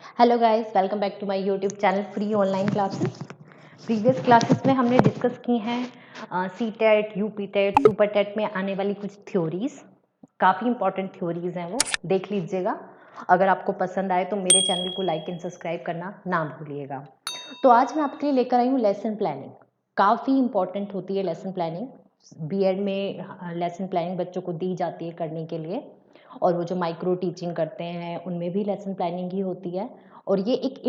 Hello guys, welcome back to my YouTube channel free online classes. Previous classes में हमने discuss की हैं C TET, UP TET, super TET में आने वाली कुछ थ्योरीज। काफ़ी इंपॉर्टेंट थ्योरीज हैं, वो देख लीजिएगा। अगर आपको पसंद आए तो मेरे चैनल को लाइक एंड सब्सक्राइब करना ना भूलिएगा। तो आज मैं आपके लिए लेकर आई हूँ लेसन प्लानिंग। काफ़ी इंपॉर्टेंट होती है लेसन प्लानिंग। बीएड में लेसन प्लानिंग बच्चों को दी जाती है करने के लिए, और वो जो माइक्रो टीचिंग करते हैं उनमें भी लेसन प्लानिंग ही होती है। और ये एक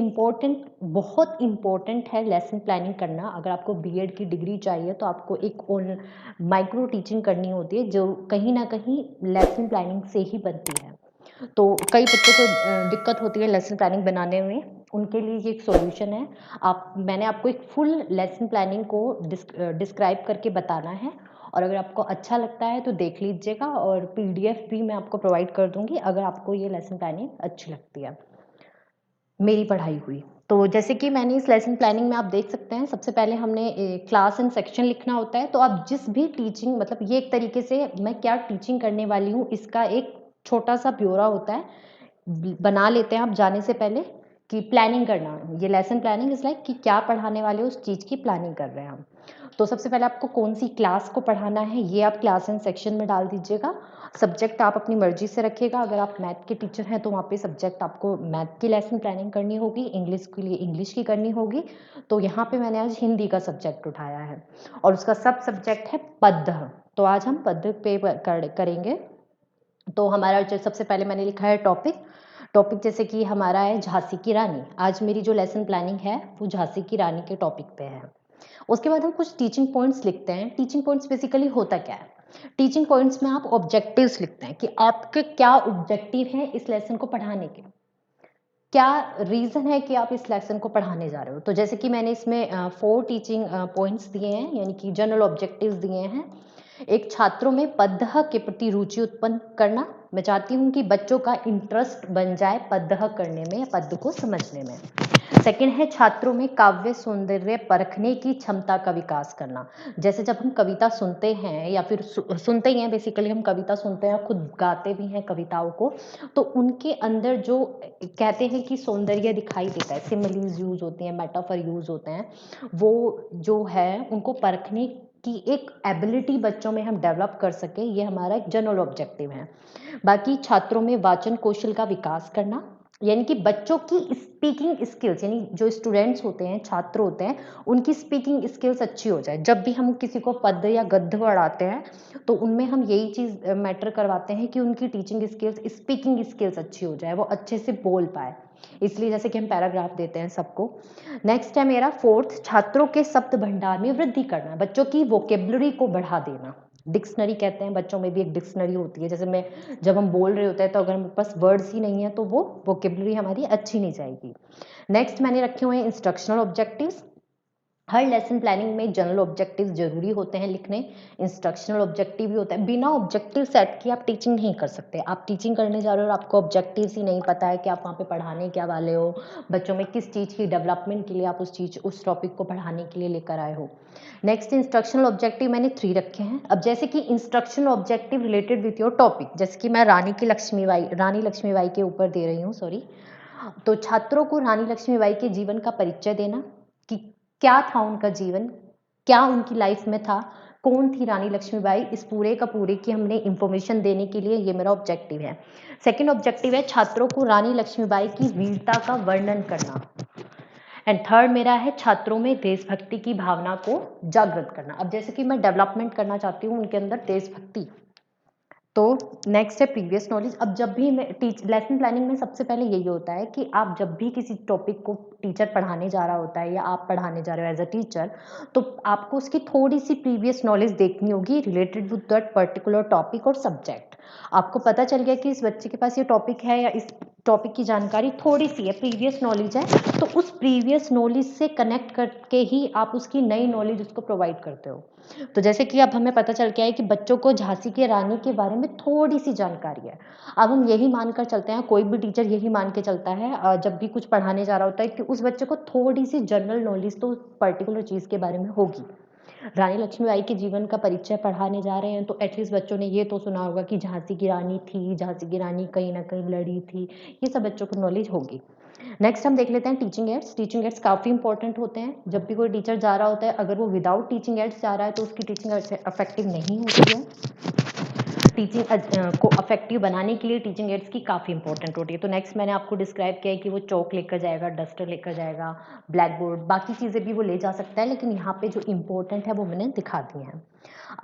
बहुत इम्पोर्टेंट है लेसन प्लानिंग करना। अगर आपको बीएड की डिग्री चाहिए तो आपको एक माइक्रो टीचिंग करनी होती है, जो कहीं ना कहीं लेसन प्लानिंग से ही बनती है। तो कई बच्चों को दिक्कत होती है लेसन प्लानिंग बनाने में। उनके लिए ये एक सॉल्यूशन है। मैंने आपको एक फुल लेसन प्लानिंग को डिस्क्राइब करके बताना है, और अगर आपको अच्छा लगता है तो देख लीजिएगा, और पीडीएफ भी मैं आपको प्रोवाइड कर दूंगी अगर आपको ये लेसन प्लानिंग अच्छी लगती है मेरी पढ़ाई हुई। तो जैसे कि मैंने इस लेसन प्लानिंग में आप देख सकते हैं, सबसे पहले हमने क्लास एंड सेक्शन लिखना होता है। तो आप जिस भी टीचिंग, मतलब ये एक तरीके से मैं क्या टीचिंग करने वाली हूँ इसका एक छोटा सा ब्यौरा होता है, बना लेते हैं आप जाने से पहले कि प्लानिंग करना। ये लेसन प्लानिंग इज लाइक कि क्या पढ़ाने वाले उस चीज़ की प्लानिंग कर रहे हैं हम। तो सबसे पहले आपको कौन सी क्लास को पढ़ाना है ये आप क्लास एंड सेक्शन में डाल दीजिएगा। सब्जेक्ट आप अपनी मर्जी से रखिएगा। अगर आप मैथ के टीचर हैं तो वहाँ पे सब्जेक्ट आपको मैथ की लेसन प्लानिंग करनी होगी, इंग्लिश के लिए इंग्लिश की करनी होगी। तो यहाँ पे मैंने आज हिंदी का सब्जेक्ट उठाया है, और उसका सब सब्जेक्ट है पद्य। तो आज हम पद्य पे करेंगे। तो हमारा जो सबसे पहले मैंने लिखा है टॉपिक। टॉपिक जैसे कि हमारा है झांसी की रानी। आज मेरी जो लेसन प्लानिंग है वो झांसी की रानी के टॉपिक पे है। उसके बाद हम कुछ टीचिंग पॉइंट्स लिखते हैं। टीचिंग पॉइंट्स बेसिकली होता क्या है? टीचिंग पॉइंट्स में आप ऑब्जेक्टिव्स लिखते हैं कि आपके क्या ऑब्जेक्टिव हैं इस लेसन को पढ़ाने के, क्या रीजन है कि आप इस लेसन को पढ़ाने जा रहे हो। तो जैसे कि मैंने इसमें 4 टीचिंग पॉइंट्स दिए हैं, यानी कि जनरल ऑब्जेक्टिव्स दिए हैं। एक, छात्रों में पद्य के प्रति रुचि उत्पन्न करना। मैं चाहती हूँ कि बच्चों का इंटरेस्ट बन जाए पद्य करने में या पद्य को समझने में। सेकंड है, छात्रों में काव्य सौंदर्य परखने की क्षमता का विकास करना। जैसे जब हम कविता सुनते हैं या फिर सुनते ही हैं, बेसिकली हम कविता सुनते हैं, खुद गाते भी हैं कविताओं को, तो उनके अंदर जो कहते हैं कि सौंदर्य दिखाई देता है, सिमिलीज यूज होती हैं, मेटाफर यूज होते हैं, वो जो है उनको परखने की एक एबिलिटी बच्चों में हम डेवलप कर सके, ये हमारा एक जनरल ऑब्जेक्टिव है। बाकी, छात्रों में वाचन कौशल का विकास करना, यानी कि बच्चों की स्पीकिंग स्किल्स, यानी जो स्टूडेंट्स होते हैं, छात्र होते हैं, उनकी स्पीकिंग स्किल्स अच्छी हो जाए। जब भी हम किसी को पद्य या गद्य पढ़ाते हैं तो उनमें हम यही चीज़ मैटर करवाते हैं कि उनकी टीचिंग स्किल्स, स्पीकिंग स्किल्स अच्छी हो जाए, वो अच्छे से बोल पाए। इसलिए जैसे कि हम पैराग्राफ देते हैं सबको। नेक्स्ट है मेरा फोर्थ, छात्रों के शब्द भंडार में वृद्धि करना, बच्चों की वोकेबलरी को बढ़ा देना। डिक्शनरी कहते हैं, बच्चों में भी एक डिक्शनरी होती है। जैसे मैं, जब हम बोल रहे होते हैं तो अगर हमारे पास वर्ड्स ही नहीं है तो वो वोकेबलरी हमारी अच्छी नहीं जाएगी। नेक्स्ट मैंने रखे हुए हैं इंस्ट्रक्शनल ऑब्जेक्टिव्स। हर लेसन प्लानिंग में जनरल ऑब्जेक्टिव्स जरूरी होते हैं लिखने, इंस्ट्रक्शनल ऑब्जेक्टिव भी होता है। बिना ऑब्जेक्टिव सेट के आप टीचिंग नहीं कर सकते। आप टीचिंग करने जा रहे हो और आपको ऑब्जेक्टिव्स ही नहीं पता है कि आप वहाँ पे पढ़ाने क्या वाले हो, बच्चों में किस चीज़ की डेवलपमेंट के लिए आप उस टॉपिक को पढ़ाने के लिए लेकर आए हो। नेक्स्ट, इंस्ट्रक्शनल ऑब्जेक्टिव मैंने 3 रखे हैं। अब जैसे कि instructional objective related with your topic, जैसे कि मैं रानी लक्ष्मीबाई के ऊपर दे रही हूँ, सॉरी। तो छात्रों को रानी लक्ष्मीबाई के जीवन का परिचय देना कि क्या था उनका जीवन, क्या उनकी लाइफ में था, कौन थी रानी लक्ष्मीबाई, इस पूरे का पूरे की हमने इंफॉर्मेशन देने के लिए, ये मेरा ऑब्जेक्टिव है। सेकंड ऑब्जेक्टिव है छात्रों को रानी लक्ष्मीबाई की वीरता का वर्णन करना। एंड थर्ड मेरा है छात्रों में देशभक्ति की भावना को जागृत करना। अब जैसे कि मैं डेवलपमेंट करना चाहती हूँ उनके अंदर देशभक्ति। तो नेक्स्ट है प्रीवियस नॉलेज। अब जब भी मैं लेसन प्लानिंग में सबसे पहले यही होता है कि आप जब भी किसी टॉपिक को टीचर पढ़ाने जा रहा होता है या आप पढ़ाने जा रहे हो एज अ टीचर, तो आपको उसकी थोड़ी सी प्रीवियस नॉलेज देखनी होगी related with that particular topic और सब्जेक्ट। आपको पता चल गया कि इस बच्चे के पास ये टॉपिक है या इस टॉपिक की जानकारी थोड़ी सी है, प्रीवियस नॉलेज है, तो उस प्रीवियस नॉलेज से कनेक्ट करके ही आप उसकी नई नॉलेज उसको प्रोवाइड करते हो। तो जैसे कि अब हमें पता चल गया है कि बच्चों को झांसी की रानी के बारे में थोड़ी सी जानकारी है। अब हम यही मानकर चलते हैं, कोई भी टीचर यही मान के चलता है जब भी कुछ पढ़ाने जा रहा होता है कि उस बच्चे को थोड़ी सी जनरल नॉलेज तो पर्टिकुलर चीज़ के बारे में होगी। रानी लक्ष्मीबाई के जीवन का परिचय पढ़ाने जा रहे हैं तो एटलीस्ट बच्चों ने ये तो सुना होगा कि झांसी की रानी थी, झांसी की रानी कहीं ना कहीं लड़ी थी, ये सब बच्चों को नॉलेज होगी। नेक्स्ट हम देख लेते हैं टीचिंग एड्स। टीचिंग एड्स काफ़ी इंपॉर्टेंट होते हैं। जब भी कोई टीचर जा रहा होता है, अगर वो विदाउट टीचिंग एड्स जा रहा है तो उसकी टीचिंग इफेक्टिव नहीं होती है। टीचिंग को अफेक्टिव बनाने के लिए टीचिंग एड्स की काफ़ी इंपॉर्टेंट होती है। तो नेक्स्ट मैंने आपको डिस्क्राइब किया है कि वो चौक लेकर जाएगा, डस्टर लेकर जाएगा, ब्लैक बोर्ड, बाकी चीज़ें भी वो ले जा सकता है, लेकिन यहाँ पे जो इम्पोर्टेंट है वो मैंने दिखा दी हैं।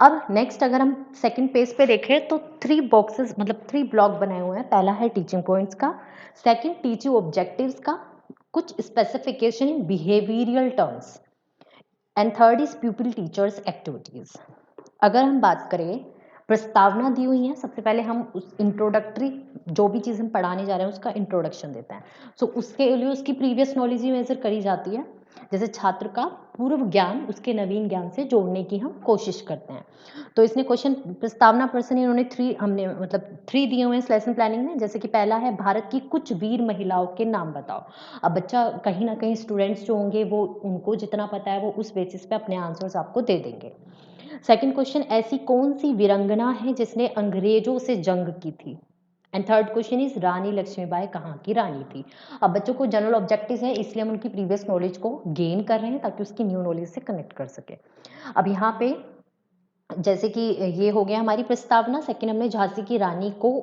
अब नेक्स्ट अगर हम सेकंड पेज पे देखें तो 3 बॉक्सेस मतलब 3 ब्लॉक बनाए हुए हैं। पहला है टीचिंग पॉइंट्स का, सेकंड टीचिंग ऑब्जेक्टिव्स का, कुछ specification in behavioural terms, and third is प्यूपिल teachers activities. अगर हम बात करें, प्रस्तावना दी हुई है। सबसे पहले हम उस इंट्रोडक्टरी जो भी चीज़ हम पढ़ाने जा रहे हैं उसका इंट्रोडक्शन देते हैं। सो उसके लिए उसकी प्रीवियस नॉलेज ही मेजर करी जाती है। जैसे छात्र का पूर्व ज्ञान उसके नवीन ज्ञान से जोड़ने की हम कोशिश करते हैं। तो इसने क्वेश्चन प्रस्तावना पर्सन इन्होंने 3 हमने मतलब 3 दिए हुए हैं इस लेसन प्लानिंग में। जैसे कि पहला है भारत की कुछ वीर महिलाओं के नाम बताओ। अब बच्चा कहीं ना कहीं स्टूडेंट्स जो होंगे वो उनको जितना पता है वो उस बेसिस पे अपने आंसर्स आपको दे देंगे। सेकंड क्वेश्चन, ऐसी कौन सी वीरांगना है जिसने अंग्रेजों से जंग की थी। एंड थर्ड क्वेश्चन इज रानी लक्ष्मीबाई कहाँ की रानी थी। अब बच्चों को जनरल ऑब्जेक्टिव है, इसलिए हम उनकी प्रीवियस नॉलेज को गेन कर रहे हैं ताकि उसकी न्यू नॉलेज से कनेक्ट कर सके। अब यहाँ पे जैसे कि ये हो गया हमारी प्रस्तावना। सेकंड हमने झांसी की रानी को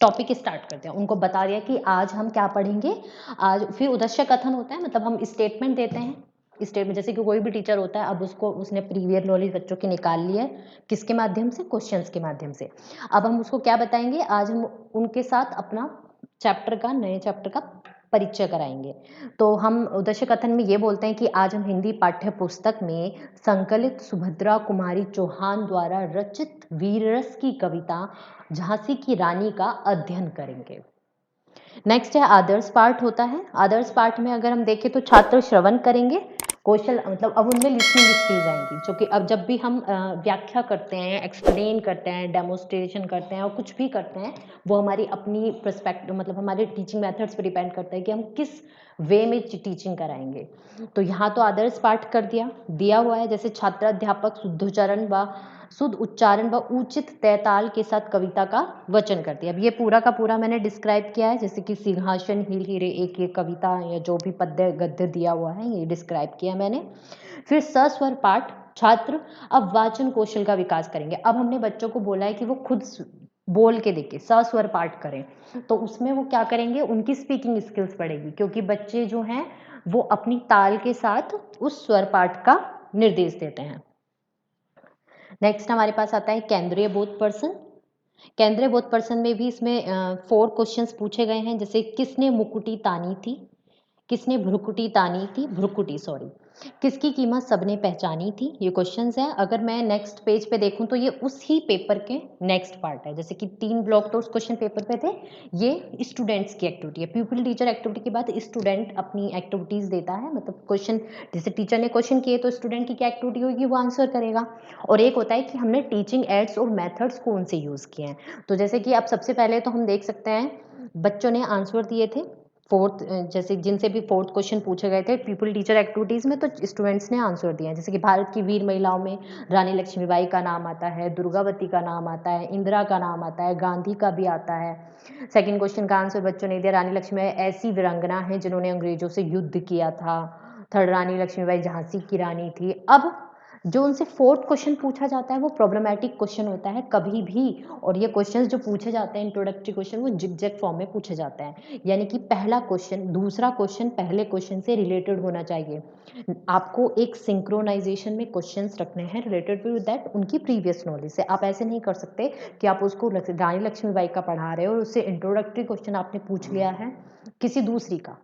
टॉपिक स्टार्ट करते हैं, उनको बता दिया कि आज हम क्या पढ़ेंगे आज। फिर उद्देश्य कथन होता है, मतलब हम स्टेटमेंट देते हैं। स्टेटमेंट जैसे कि कोई भी टीचर होता है, अब उसको उसने प्रीवियर नॉलेज बच्चों की निकाल ली है, किसके माध्यम से, क्वेश्चंस के माध्यम से। अब हम उसको क्या बताएंगे, आज हम उनके साथ अपना चैप्टर का नए चैप्टर का परिचय कराएंगे। तो हम उद्देश्य कथन में ये बोलते हैं कि आज हम हिंदी पाठ्य पुस्तक में संकलित सुभद्रा कुमारी चौहान द्वारा रचित वीररस की कविता झांसी की रानी का अध्ययन करेंगे। नेक्स्ट है आदर्श पार्ट होता है। आदर्श पार्ट में अगर हम देखें तो छात्र श्रवण करेंगे, कौशल मतलब अब उनमें लिसनिंग स्किल्स आएंगी, जो कि अब जब भी हम व्याख्या करते हैं, एक्सप्लेन करते हैं, डेमोस्ट्रेशन करते हैं और कुछ भी करते हैं, वो हमारी अपनी पर्सपेक्टिव मतलब हमारे टीचिंग मेथड्स पर डिपेंड करता है कि हम किस वे में टीचिंग कराएंगे। तो यहाँ तो आदर्श पाठ कर दिया हुआ है। जैसे छात्र अध्यापक शुद्ध उच्चारण व उचित तयताल के साथ कविता का वचन करती है। अब ये पूरा का पूरा मैंने डिस्क्राइब किया है, जैसे कि सिंहासन हील हीरे एक ये कविता या जो भी पद्य गद्य दिया हुआ है ये डिस्क्राइब किया मैंने। फिर सस्वर पाठ, छात्र अब वाचन कौशल का विकास करेंगे। अब हमने बच्चों को बोला है कि वो खुद बोल के देखे, सस्वर पाठ करें, तो उसमें वो क्या करेंगे, उनकी स्पीकिंग स्किल्स बढ़ेगी, क्योंकि बच्चे जो हैं वो अपनी ताल के साथ उस स्वर पाठ का निर्देश देते हैं। नेक्स्ट हमारे पास आता है केंद्रीय बोध पर्सन। केंद्रीय बोध पर्सन में भी इसमें 4 क्वेश्चंस पूछे गए हैं। जैसे किसने मुकुटी तानी थी, किसने भ्रुकुटी तानी थी, भ्रुकुटी सॉरी, किसकी कीमत सबने पहचानी थी, ये क्वेश्चंस हैं। अगर मैं नेक्स्ट पेज पे देखूं तो ये उसी पेपर के नेक्स्ट पार्ट है। जैसे कि 3 ब्लॉक तो उस क्वेश्चन पेपर पे थे, ये स्टूडेंट्स की एक्टिविटी है। प्यूपिल टीचर एक्टिविटी के बाद स्टूडेंट अपनी एक्टिविटीज देता है, मतलब क्वेश्चन जैसे टीचर ने क्वेश्चन किए तो स्टूडेंट की क्या एक्टिविटी होगी वो आंसर करेगा। और एक होता है कि हमने टीचिंग एड्स और मेथड्स कौन से यूज किए हैं। तो जैसे कि आप सबसे पहले तो हम देख सकते हैं बच्चों ने आंसर दिए थे फोर्थ, जैसे जिनसे भी फोर्थ क्वेश्चन पूछे गए थे पीपल टीचर एक्टिविटीज़ में, तो स्टूडेंट्स ने आंसर दिए हैं। जैसे कि भारत की वीर महिलाओं में रानी लक्ष्मीबाई का नाम आता है, दुर्गावती का नाम आता है, इंदिरा का नाम आता है, गांधी का भी आता है। सेकंड क्वेश्चन का आंसर बच्चों ने दिया, रानी लक्ष्मीबाई ऐसी वीरांगना है जिन्होंने अंग्रेजों से युद्ध किया था। थर्ड, रानी लक्ष्मीबाई झांसी की रानी थी। अब जो उनसे फोर्थ क्वेश्चन पूछा जाता है वो प्रॉब्लमेटिक क्वेश्चन होता है कभी भी, और ये क्वेश्चंस जो पूछे जाते हैं इंट्रोडक्टरी क्वेश्चन वो जिगजैग फॉर्म में पूछे जाते हैं, यानी कि पहला क्वेश्चन दूसरा क्वेश्चन पहले क्वेश्चन से रिलेटेड होना चाहिए। आपको एक सिंक्रोनाइजेशन में क्वेश्चंस रखने हैं रिलेटेड विद दैट उनकी प्रीवियस नॉलेज से। आप ऐसे नहीं कर सकते कि आप उसको रानी लक्ष्मीबाई का पढ़ा रहे हो और उससे इंट्रोडक्टरी क्वेश्चन आपने पूछ लिया है किसी दूसरी का,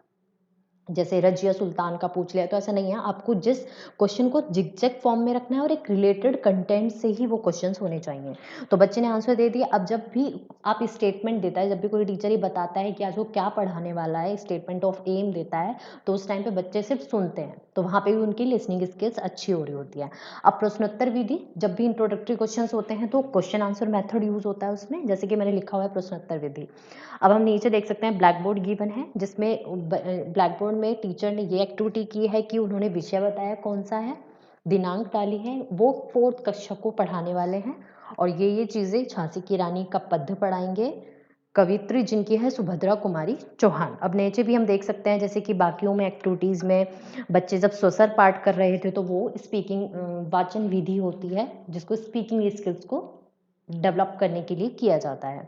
जैसे रजिया सुल्तान का पूछ लिया, तो ऐसा नहीं है। आपको जिस क्वेश्चन को जिगजैग फॉर्म में रखना है और एक रिलेटेड कंटेंट से ही वो क्वेश्चंस होने चाहिए। तो बच्चे ने आंसर दे दिया। अब जब भी आप स्टेटमेंट देता है, जब भी कोई टीचर ही बताता है कि आज वो क्या पढ़ाने वाला है, स्टेटमेंट ऑफ एम देता है, तो उस टाइम पे बच्चे सिर्फ सुनते हैं, तो वहाँ पे भी उनकी लिसनिंग स्किल्स अच्छी हो रही होती है। अब प्रश्नोत्तर विधि, जब भी इंट्रोडक्टरी क्वेश्चन होते हैं तो क्वेश्चन आंसर मेथड यूज होता है उसमें, जैसे कि मैंने लिखा हुआ है प्रश्नोत्तर विधि। अब हम नीचे देख सकते हैं ब्लैक बोर्ड गिवन है, जिसमें ब्लैक बोर्ड में टीचर ने ये एक्टिविटी की है कि उन्होंने विषय बताया कौन सा है, दिनांक डाली है, वो 4th कक्षा को पढ़ाने वाले हैं, और ये चीज़ें झांसी की रानी का पद्य पढ़ाएंगे, कवित्री जिनकी है सुभद्रा कुमारी चौहान। अब नीचे भी हम देख सकते हैं जैसे कि बाकियों में एक्टिविटीज़ में बच्चे जब स्वसर पाठ कर रहे थे तो वो स्पीकिंग वाचन विधि होती है जिसको स्पीकिंग स्किल्स को डेवलप करने के लिए किया जाता है।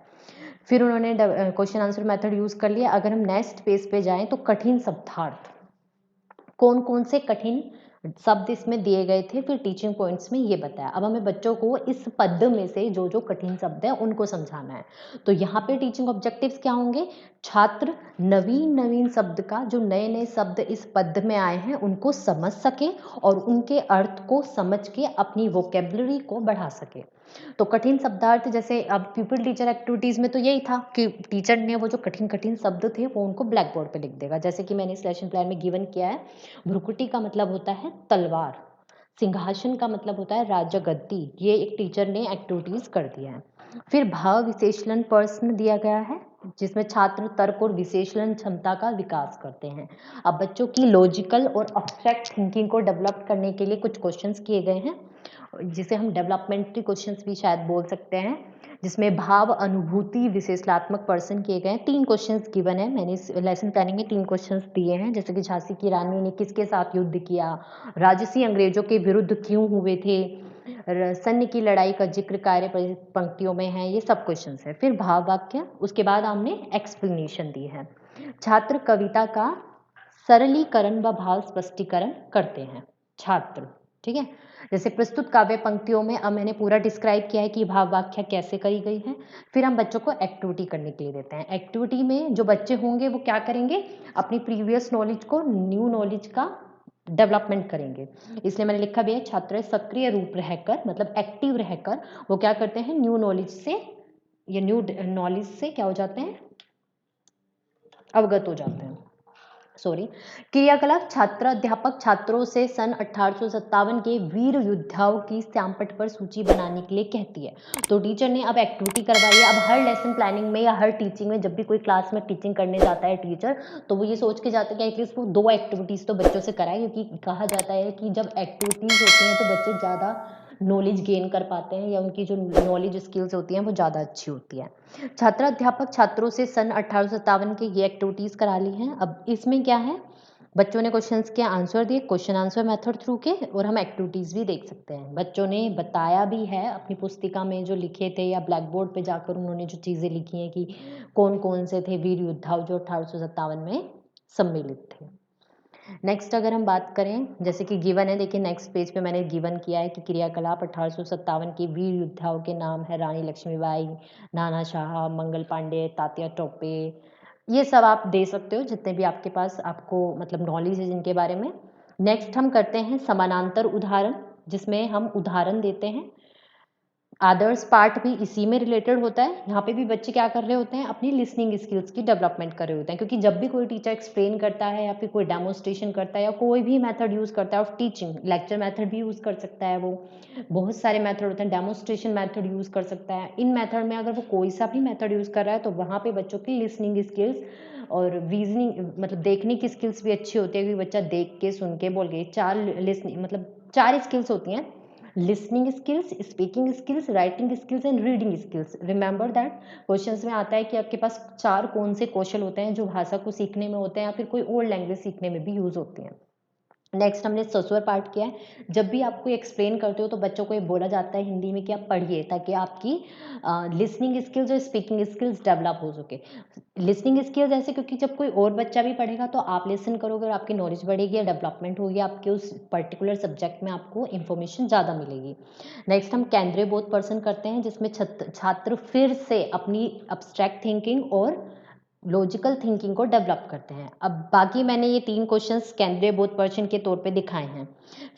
फिर उन्होंने क्वेश्चन आंसर मेथड यूज़ कर लिया। अगर हम नेक्स्ट पेज पे जाएं तो कठिन शब्दार्थ, कौन कौन से कठिन शब्द इसमें दिए गए थे, फिर टीचिंग पॉइंट्स में ये बताया। अब हमें बच्चों को इस पद में से जो जो कठिन शब्द है उनको समझाना है। तो यहाँ पे टीचिंग ऑब्जेक्टिव्स क्या होंगे, छात्र नवीन नवीन शब्द का, जो नए नए शब्द इस पद में आए हैं उनको समझ सके और उनके अर्थ को समझ के अपनी वोकेबलरी को बढ़ा सके। तो कठिन शब्दार्थ जैसे अब पीपल टीचर एक्टिविटीज़ में तो यही था कि टीचर ने वो जो कठिन कठिन शब्द थे वो उनको ब्लैक बोर्ड पे लिख देगा। जैसे कि मैंने इस लेसन प्लान में गिवन किया है, भ्रुकुटी का मतलब होता है तलवार, सिंहासन का मतलब होता है राजगद्दी। ये एक टीचर ने एक्टिविटीज़ कर दिया है। फिर भाव विश्लेषण प्रश्न दिया गया है जिसमें छात्र तर्क और विश्लेषण क्षमता का विकास करते हैं। अब बच्चों की लॉजिकल और अब्स्ट्रैक्ट थिंकिंग को डेवलप करने के लिए कुछ क्वेश्चंस किए गए हैं जिसे हम डेवलपमेंटरी क्वेश्चंस भी शायद बोल सकते हैं, जिसमें भाव अनुभूति विश्लेषणात्मक प्रश्न किए गए हैं। 3 क्वेश्चंस गिवन है, मैंने इस लेसन प्लानिंग में 3 क्वेश्चंस दिए हैं जैसे कि झांसी की रानी ने किसके साथ युद्ध किया, राजसी अंग्रेजों के विरुद्ध क्यों हुए थे, सन्य की लड़ाई का जिक्र कार्य पंक्तियों में है, ये सब क्वेश्चंस है। फिर भाव वाक्य, उसके बाद हमने एक्सप्लेनेशन दी है। छात्र कविता का सरलीकरण व भाव स्पष्टीकरण करते हैं छात्र, ठीक है। जैसे प्रस्तुत काव्य पंक्तियों में अब मैंने पूरा डिस्क्राइब किया है कि भाव व्याख्या कैसे करी गई है। फिर हम बच्चों को एक्टिविटी करने के लिए देते हैं। एक्टिविटी में जो बच्चे होंगे वो क्या करेंगे, अपनी प्रीवियस नॉलेज को न्यू नॉलेज का डेवलपमेंट करेंगे। इसलिए मैंने लिखा भी है छात्र सक्रिय रूप रहकर, मतलब एक्टिव रहकर वो क्या करते हैं, न्यू नॉलेज से या न्यू नॉलेज से क्या हो जाते हैं, अवगत हो जाते हैं। सॉरी। क्रियाकलाप, छात्र अध्यापक छात्रों से सन 1857 के वीर योद्धाओं की श्यामपट्ट पर सूची बनाने के लिए कहती है। तो टीचर ने अब एक्टिविटी करवाई है। अब हर लेसन प्लानिंग में या हर टीचिंग में जब भी कोई क्लास में टीचिंग करने जाता है टीचर, तो वो ये सोच के जाता है कि एटलीस्ट वो 2 एक्टिविटीज़ तो बच्चों से कराए, क्योंकि कहा जाता है कि जब एक्टिविटीज़ होती हैं तो बच्चे ज़्यादा नॉलेज गेन कर पाते हैं या उनकी जो नॉलेज स्किल्स होती हैं वो ज़्यादा अच्छी होती है। छात्र अध्यापक छात्रों से सन 1857 की ये एक्टिविटीज़ करा ली हैं। अब इसमें क्या है, बच्चों ने क्वेश्चंस के आंसर दिए क्वेश्चन आंसर मेथड थ्रू के, और हम एक्टिविटीज़ भी देख सकते हैं। बच्चों ने बताया भी है अपनी पुस्तिका में जो लिखे थे या ब्लैक बोर्ड पे जाकर उन्होंने जो चीज़ें लिखी हैं कि कौन कौन से थे वीर योद्धा जो 1857 में सम्मिलित थे। नेक्स्ट अगर हम बात करें, जैसे कि गिवन है, देखिए नेक्स्ट पेज पे मैंने गिवन किया है कि क्रियाकलाप 1857 के वीर योद्धाओं के नाम है रानी लक्ष्मीबाई, नाना शाह, मंगल पांडे, तात्या टोपे। ये सब आप दे सकते हो जितने भी आपके पास आपको मतलब नॉलेज है जिनके बारे में। नेक्स्ट हम करते हैं समानांतर उदाहरण, जिसमें हम उदाहरण देते हैं। आदर्स पार्ट भी इसी में रिलेटेड होता है। यहाँ पे भी बच्चे क्या कर रहे होते हैं, अपनी लिसनिंग स्किल्स की डेवलपमेंट कर रहे होते हैं, क्योंकि जब भी कोई टीचर एक्सप्लेन करता है या फिर कोई डेमोन्स्ट्रेशन करता है या कोई भी मेथड यूज़ करता है ऑफ टीचिंग, लेक्चर मेथड भी यूज़ कर सकता है, वो बहुत सारे मेथड होते हैं, डेमोन्स्ट्रेशन मेथड यूज़ कर सकता है। इन मेथड में अगर वो कोई सा भी मेथड यूज़ कर रहा है तो वहाँ पे बच्चों की लिसनिंग स्किल्स और रीजनिंग मतलब देखने की स्किल्स भी अच्छी होती है, क्योंकि बच्चा देख के सुन के बोल के 4 लिसनिंग मतलब 4 स्किल्स होती हैं, listening skills, speaking skills, writing skills and reading skills. Remember that questions में आता है कि आपके पास 4 कौन से कौशल होते हैं जो भाषा को सीखने में होते हैं या फिर कोई और लैंग्वेज सीखने में भी यूज होते हैं। नेक्स्ट हमने सस्वर पार्ट किया है। जब भी आप कोई एक्सप्लेन करते हो तो बच्चों को ये बोला जाता है हिंदी में कि आप पढ़िए, ताकि आपकी लिसनिंग स्किल्स और स्पीकिंग स्किल्स डेवलप हो सके। लिसनिंग स्किल्स ऐसे क्योंकि जब कोई और बच्चा भी पढ़ेगा तो आप लिसन करोगे और आपकी नॉलेज बढ़ेगी या डेवलपमेंट होगी, आपके उस पर्टिकुलर सब्जेक्ट में आपको इन्फॉर्मेशन ज़्यादा मिलेगी। नेक्स्ट हम केंद्रीय बोध पर्सन करते हैं, जिसमें छात्र फिर से अपनी अब्स्ट्रैक्ट थिंकिंग और लॉजिकल थिंकिंग को डेवलप करते हैं। अब बाकी मैंने ये 3 क्वेश्चंस केंद्रीय बोध पर्सन के तौर पे दिखाए हैं।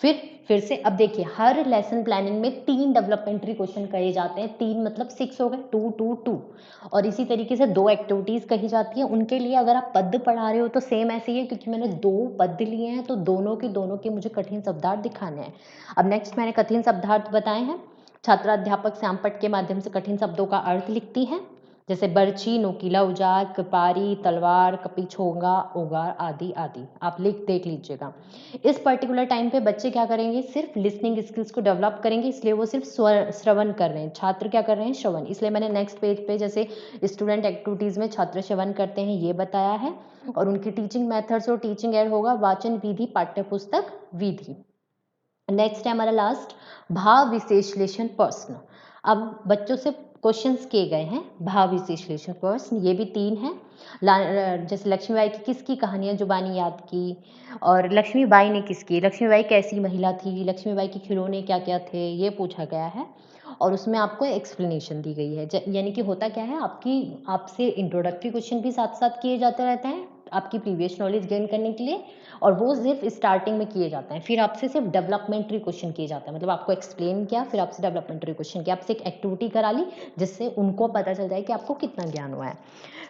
फिर से अब देखिए हर लेसन प्लानिंग में 3 डेवलपमेंट्री क्वेश्चन कहे जाते हैं। 3 मतलब 6 हो गए, 2 2 2, और इसी तरीके से 2 एक्टिविटीज कही जाती है। उनके लिए अगर आप पद पढ़ा रहे हो तो सेम ऐसे ही है, क्योंकि मैंने 2 पद लिए हैं तो दोनों के मुझे कठिन शब्दार्थ दिखाने हैं। अब नेक्स्ट मैंने कठिन शब्दार्थ बताए हैं। छात्रा अध्यापक श्यामपट्ट के माध्यम से कठिन शब्दों का अर्थ लिखती है। जैसे बर्छी, नोकीला औजार, कपारी, तलवार, कपीछोंगा, ओगार आदि आदि। आप देख लीजिएगा। इस पर्टिकुलर टाइम पे बच्चे क्या करेंगे, सिर्फ लिसनिंग स्किल्स को डेवलप करेंगे, इसलिए वो सिर्फ श्रवण कर रहे हैं। छात्र क्या कर रहे हैं, श्रवण। इसलिए मैंने नेक्स्ट पेज पे जैसे स्टूडेंट एक्टिविटीज़ में छात्र श्रवण करते हैं ये बताया है, और उनकी टीचिंग मेथड्स और टीचिंग एड होगा वाचन विधि, पाठ्यपुस्तक विधि। नेक्स्ट है हमारा लास्ट, भाव विश्लेषण प्रश्न। अब बच्चों से क्वेश्चंस किए गए हैं भाव विश्लेषण प्रश्न, ये भी 3 हैं। जैसे लक्ष्मीबाई की किसकी कहानियां जुबानी याद की, और लक्ष्मीबाई ने किसकी, लक्ष्मीबाई कैसी महिला थी, लक्ष्मीबाई के खिलौने क्या क्या थे, ये पूछा गया है। और उसमें आपको एक्सप्लेनेशन दी गई है। यानी कि होता क्या है, आपसे इंट्रोडक्टरी क्वेश्चन भी साथ साथ किए जाते रहते हैं आपकी प्रीवियस नॉलेज गेन करने के लिए, और वो सिर्फ स्टार्टिंग में किए जाते हैं। फिर आपसे सिर्फ डेवलपमेंट्री क्वेश्चन किए जाते हैं, मतलब आपको एक्सप्लेन किया, फिर आपसे डेवलपमेंट्री क्वेश्चन किया, आपसे एक एक्टिविटी करा ली जिससे उनको पता चल जाए कि आपको कितना ज्ञान हुआ है।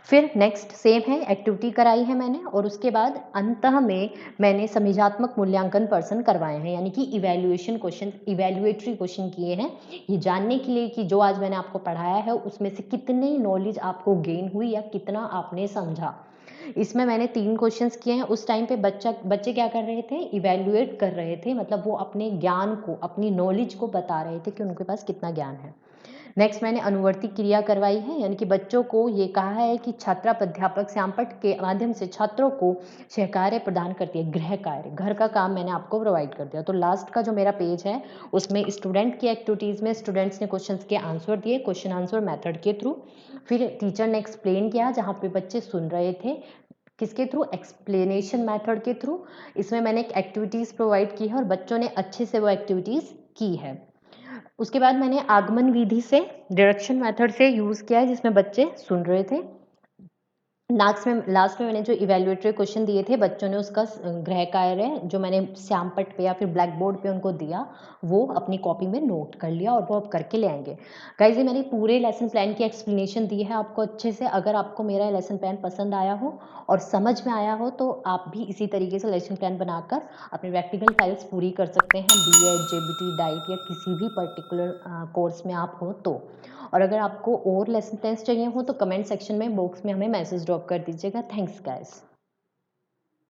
फिर नेक्स्ट सेम है, एक्टिविटी कराई है मैंने, और उसके बाद अंतः में मैंने समझात्मक मूल्यांकन पर्सन करवाए हैं, यानी कि इवैल्यूएशन क्वेश्चन, इवैल्यूएटरी क्वेश्चन किए हैं, ये जानने के लिए कि जो आज मैंने आपको पढ़ाया है उसमें से कितनी नॉलेज आपको गेन हुई या कितना आपने समझा। इसमें मैंने 3 क्वेश्चंस किए हैं। उस टाइम पे बच्चे क्या कर रहे थे, इवैल्यूएट कर रहे थे, मतलब वो अपने ज्ञान को, अपनी नॉलेज को बता रहे थे कि उनके पास कितना ज्ञान है। नेक्स्ट मैंने अनुवर्ती क्रिया करवाई है, यानी कि बच्चों को ये कहा है कि छात्रा प्राध्यापक श्यामपट्ट के माध्यम से छात्रों को सहकार्य प्रदान करती है, गृह कार्य, घर का काम मैंने आपको प्रोवाइड कर दिया। तो लास्ट का जो मेरा पेज है उसमें स्टूडेंट की एक्टिविटीज़ में स्टूडेंट्स ने क्वेश्चंस के आंसर दिए, क्वेश्चन आंसर मेथड के थ्रू। फिर टीचर ने एक्सप्लेन किया जहाँ पे बच्चे सुन रहे थे, किसके थ्रू, एक्सप्लेनेशन मेथड के थ्रू। इसमें मैंने एक एक्टिविटीज़ प्रोवाइड की है और बच्चों ने अच्छे से वो एक्टिविटीज़ की है। उसके बाद मैंने आगमन विधि से, डायरेक्शन मेथड से यूज़ किया है जिसमें बच्चे सुन रहे थे। लास्ट में मैंने जो इवैल्यूएटरी क्वेश्चन दिए थे बच्चों ने उसका गृह कार्य जो मैंने श्यामपट्ट पे या फिर ब्लैक बोर्ड पे उनको दिया वो अपनी कॉपी में नोट कर लिया और वो अब करके ले आएंगे। गाइस ये मैंने पूरे लेसन प्लान की एक्सप्लेनेशन दी है आपको अच्छे से। अगर आपको मेरा लेसन प्लान पसंद आया हो और समझ में आया हो तो आप भी इसी तरीके से लेसन प्लान बनाकर अपनी प्रैक्टिकल फाइल्स पूरी कर सकते हैं, बीएड, जेबीटी, डाइट या किसी भी पर्टिकुलर कोर्स में आप हो तो। और अगर आपको और लेसन प्लान्स चाहिए हो तो कमेंट सेक्शन में बॉक्स में हमें मैसेज ड्रॉप कर दीजिएगा। Thanks guys.